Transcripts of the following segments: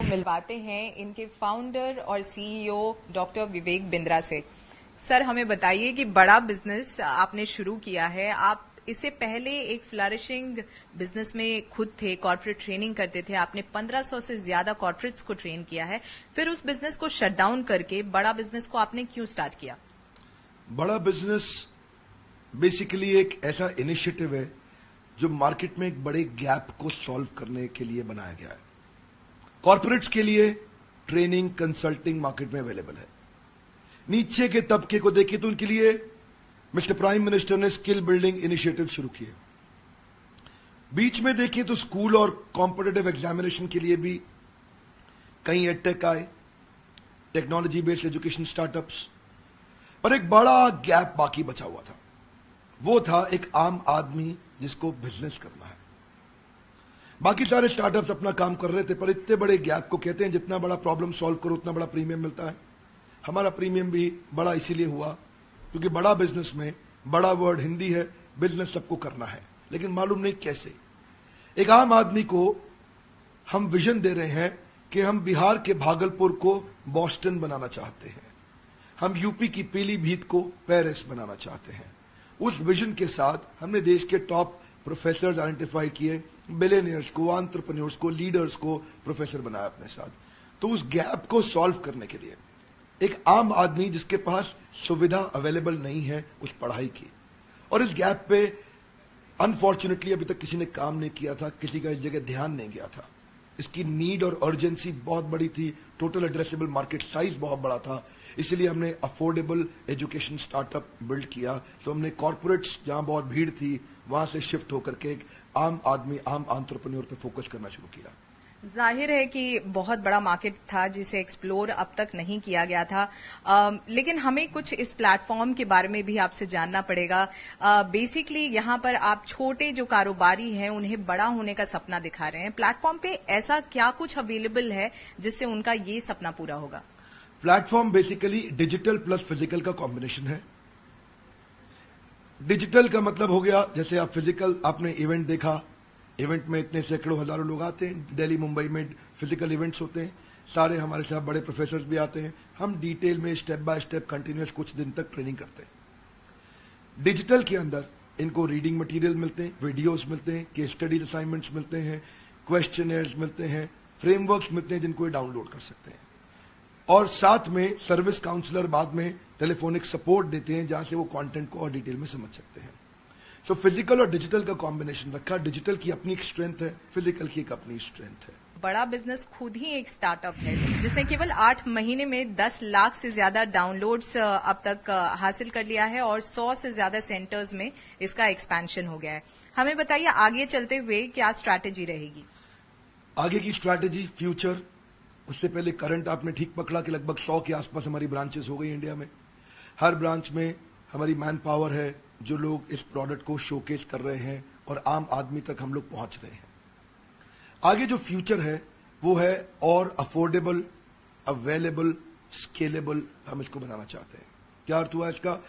मिलवाते हैं इनके फाउंडर और सीईओ डॉक्टर विवेक बिंद्रा से। सर, हमें बताइए कि बड़ा बिजनेस आपने शुरू किया है, आप इससे पहले एक फ्लरिशिंग बिजनेस में खुद थे, कॉर्पोरेट ट्रेनिंग करते थे, आपने 1500 से ज्यादा कॉर्पोरेट्स को ट्रेन किया है, फिर उस बिजनेस को शट डाउन करके बड़ा बिजनेस को आपने क्यों स्टार्ट किया? बड़ा बिजनेस बेसिकली एक ऐसा इनिशिएटिव है जो मार्केट में एक बड़े गैप को सॉल्व करने के लिए बनाया गया है। कॉर्पोरेट्स के लिए ट्रेनिंग कंसल्टिंग मार्केट में अवेलेबल है। नीचे के तबके को देखिए तो उनके लिए मिस्टर प्राइम मिनिस्टर ने स्किल बिल्डिंग इनिशिएटिव शुरू किए। बीच में देखिए तो स्कूल और कॉम्पिटिटिव एग्जामिनेशन के लिए भी कई एडटेक आए, टेक्नोलॉजी बेस्ड एजुकेशन स्टार्टअप्स, और एक बड़ा गैप बाकी बचा हुआ था। वो था एक आम आदमी जिसको बिजनेस करना है। बाकी सारे स्टार्टअप्स अपना काम कर रहे थे, पर इतने बड़े गैप को कहते हैं जितना बड़ा प्रॉब्लम सॉल्व करो उतना बड़ा प्रीमियम मिलता है। हमारा प्रीमियम भी बड़ा इसीलिए हुआ क्योंकि बड़ा बिजनेस में बड़ा वर्ड हिंदी है, बिजनेस सबको करना है, लेकिन मालूम नहीं कैसे। एक आम आदमी को हम विजन दे रहे हैं कि हम बिहार के भागलपुर को बॉस्टन बनाना चाहते हैं, हम यूपी की पीलीभीत को पेरिस बनाना चाहते हैं। उस विजन के साथ हमने देश के टॉप प्रोफेसर आइडेंटिफाई किए, बिलियनियर्स को, एंटरप्रेन्योर्स को, लीडर्स को प्रोफेसर बनाया अपने साथ। तो उस गैप को सॉल्व करने के लिए एक आम आदमी जिसके पास सुविधा अवेलेबल नहीं है उस पढ़ाई की, और इस गैप पे अनफॉर्चुनेटली अभी तक किसी ने काम नहीं किया था, किसी का इस जगह ध्यान नहीं गया था। इसकी नीड और अर्जेंसी बहुत बड़ी थी, टोटल एड्रेसेबल मार्केट साइज बहुत बड़ा था, इसलिए हमने अफोर्डेबल एजुकेशन स्टार्टअप बिल्ड किया। तो हमने कॉर्पोरेट्स जहां बहुत भीड़ थी वहां से शिफ्ट होकर के एक आम आदमी, आम एंटरप्रेन्योर पे फोकस करना शुरू किया। जाहिर है कि बहुत बड़ा मार्केट था जिसे एक्सप्लोर अब तक नहीं किया गया था, लेकिन हमें कुछ इस प्लेटफॉर्म के बारे में भी आपसे जानना पड़ेगा। बेसिकली यहाँ पर आप छोटे जो कारोबारी हैं उन्हें बड़ा होने का सपना दिखा रहे हैं। प्लेटफॉर्म पे ऐसा क्या कुछ अवेलेबल है जिससे उनका ये सपना पूरा होगा? Platform basically digital plus physical का कॉम्बिनेशन है। डिजिटल का मतलब हो गया, जैसे आप फिजिकल, आपने इवेंट देखा, इवेंट में इतने सैकड़ों हजारों लोग आते हैं, दिल्ली मुंबई में फिजिकल इवेंट्स होते हैं, सारे हमारे साथ बड़े प्रोफेसर भी आते हैं, हम डिटेल में स्टेप बाय स्टेप कंटिन्यूअस कुछ दिन तक ट्रेनिंग करते हैं। डिजिटल के अंदर इनको रीडिंग मटेरियल मिलते हैं, वीडियोस मिलते हैं, केस स्टडीज असाइनमेंट्स मिलते हैं, क्वेश्चनर्स मिलते हैं, फ्रेमवर्क्स मिलते हैं जिनको ये डाउनलोड कर सकते हैं, और साथ में सर्विस काउंसलर बाद में टेलीफोनिक सपोर्ट देते हैं जहां से वो कंटेंट को और डिटेल में समझ सकते हैं। सो फिजिकल और डिजिटल का कॉम्बिनेशन रखा। डिजिटल की अपनी एक स्ट्रेंथ है, फिजिकल की एक अपनी स्ट्रेंथ है। बड़ा बिजनेस खुद ही एक स्टार्टअप है जिसने केवल 8 महीने में 10 लाख से ज्यादा डाउनलोड्स अब तक हासिल कर लिया है और 100 से ज्यादा सेंटर्स में इसका एक्सपेंशन हो गया है। हमें बताइए आगे चलते हुए क्या स्ट्रैटेजी रहेगी? आगे की स्ट्रैटेजी, फ्यूचर, उससे पहले करंट आपने ठीक पकड़ा कि लगभग 100 के आसपास हमारी ब्रांचेस हो गई इंडिया में। हर ब्रांच में हमारी मैन पावर है, जो लोग इस प्रोडक्ट को शोकेस कर रहे हैं और आम आदमी तक हम लोग पहुंच रहे हैं। आगे जो फ्यूचर है वो है और अफोर्डेबल, अवेलेबल, स्केलेबल हम इसको बनाना चाहते हैं। क्या अर्थ हुआ इसका?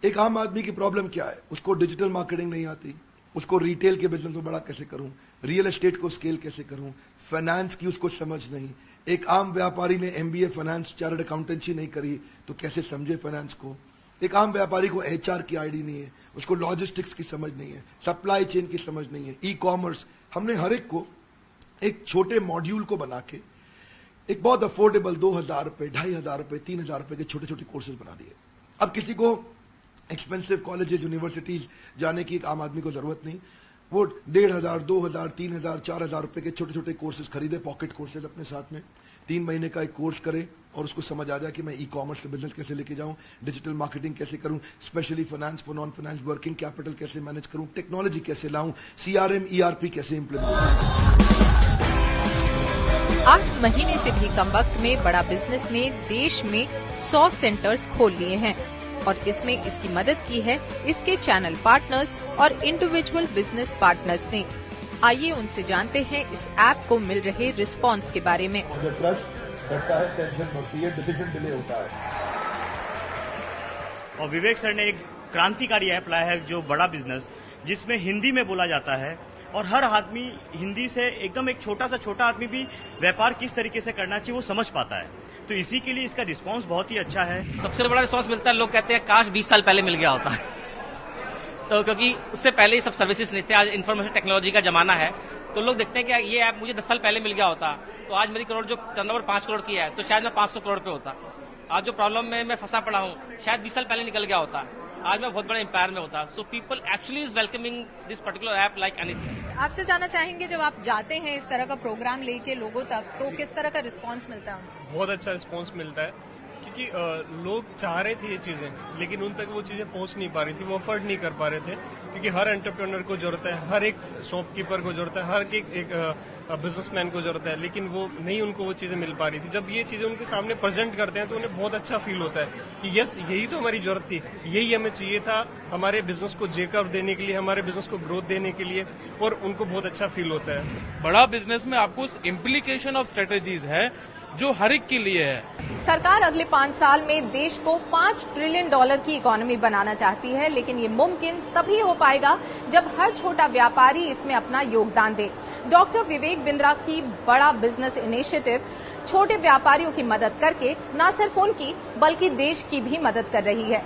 एक आम आदमी की प्रॉब्लम क्या है? उसको डिजिटल मार्केटिंग नहीं आती, उसको रिटेल के बिजनेस को बड़ा कैसे करूं, रियल एस्टेट को स्केल कैसे करूं, फाइनेंस की उसको समझ नहीं। एक आम व्यापारी ने एमबीए फाइनेंस, चार्टर्ड अकाउंटेंसी नहीं करी तो कैसे समझे फाइनेंस को। एक आम व्यापारी को एचआर की आईडी नहीं है, उसको लॉजिस्टिक्स की समझ नहीं है, सप्लाई चेन की समझ नहीं है, ई कॉमर्स। हमने हर एक को एक छोटे मॉड्यूल को बना के एक बहुत अफोर्डेबल 2000 रुपए, 2500 रुपए, 3000 रुपए के छोटे छोटे कोर्सेज बना दिए। अब किसी को एक्सपेंसिव कॉलेजेस, यूनिवर्सिटीज जाने की एक आम आदमी को जरूरत नहीं, वो 1500, 2000, 3000, 4000 रुपए के छोटे छोटे कोर्सेज खरीदे, पॉकेट कोर्सेज अपने साथ में 3 महीने का एक कोर्स करे और उसको समझ आ जाए कि मैं ई कॉमर्स का बिजनेस कैसे लेके जाऊं, डिजिटल मार्केटिंग कैसे करूं, specially finance for non finance, working capital कैसे मैनेज करूं, टेक्नोलॉजी कैसे लाऊं, सीआरएम, ईआरपी कैसे इंप्लीमेंट करूं। 8 महीने से भी कम वक्त में बड़ा बिजनेस ने देश में 100 सेंटर्स खोल लिए हैं और इसमें इसकी मदद की है इसके चैनल पार्टनर्स और इंडिविजुअल बिजनेस पार्टनर्स ने। आइए उनसे जानते हैं इस ऐप को मिल रहे रिस्पांस के बारे में। ट्रस्ट बढ़ता है, टेंशन बढ़ती है, डिसीजन डिले होता है। और विवेक सर ने एक क्रांतिकारी ऐप लाया है जो बड़ा बिजनेस, जिसमें हिंदी में बोला जाता है और हर आदमी हिंदी से एकदम एक छोटा आदमी भी व्यापार किस तरीके से करना चाहिए वो समझ पाता है। तो इसी के लिए इसका रिस्पांस बहुत ही अच्छा है। सबसे बड़ा रिस्पांस मिलता है, लोग कहते हैं काश 20 साल पहले मिल गया होता तो क्योंकि उससे पहले ही सब सर्विसेज नहीं थे। आज इन्फॉर्मेशन टेक्नोलॉजी का जमाना है, तो लोग देखते हैं कि ये ऐप मुझे 10 साल पहले मिल गया होता तो आज मेरी करोड़ जो टर्नओवर 5 करोड़ की है तो शायद मैं 500 करोड़ पे होता। आज जो प्रॉब्लम में मैं फंसा पड़ा हूँ शायद 20 साल पहले निकल गया होता, आज मैं बहुत बड़े एम्पायर में होता। So people actually is welcoming this particular app like anything. आपसे जानना चाहेंगे, जब आप जाते हैं इस तरह का प्रोग्राम लेके लोगों तक, तो किस तरह का रिस्पांस मिलता है? बहुत अच्छा रिस्पांस मिलता है, क्योंकि लोग चाह रहे थे ये चीजें, लेकिन उन तक वो चीजें पहुंच नहीं पा रही थी, वो अफोर्ड नहीं कर पा रहे थे, क्योंकि हर एंटरप्रेन्योर को जरूरत है, हर एक शॉपकीपर को जरूरत है, हर एक बिजनेसमैन को जरूरत है, लेकिन वो नहीं, उनको वो चीजें मिल पा रही थी। जब ये चीजें उनके सामने प्रेजेंट करते हैं तो उन्हें बहुत अच्छा फील होता है कि यस, यही तो हमारी जरूरत थी, यही हमें चाहिए था हमारे बिजनेस को जेकअप देने के लिए, हमारे बिजनेस को ग्रोथ देने के लिए, और उनको बहुत अच्छा फील होता है। बड़ा बिजनेस में आपको इम्प्लीकेशन ऑफ स्ट्रेटेजीज है जो हर एक के लिए है। सरकार अगले 5 साल में देश को $5 ट्रिलियन की इकोनॉमी बनाना चाहती है, लेकिन ये मुमकिन तभी हो पाएगा जब हर छोटा व्यापारी इसमें अपना योगदान दे। डॉक्टर विवेक बिंद्रा की बड़ा बिजनेस इनिशिएटिव छोटे व्यापारियों की मदद करके न सिर्फ उनकी बल्कि देश की भी मदद कर रही है।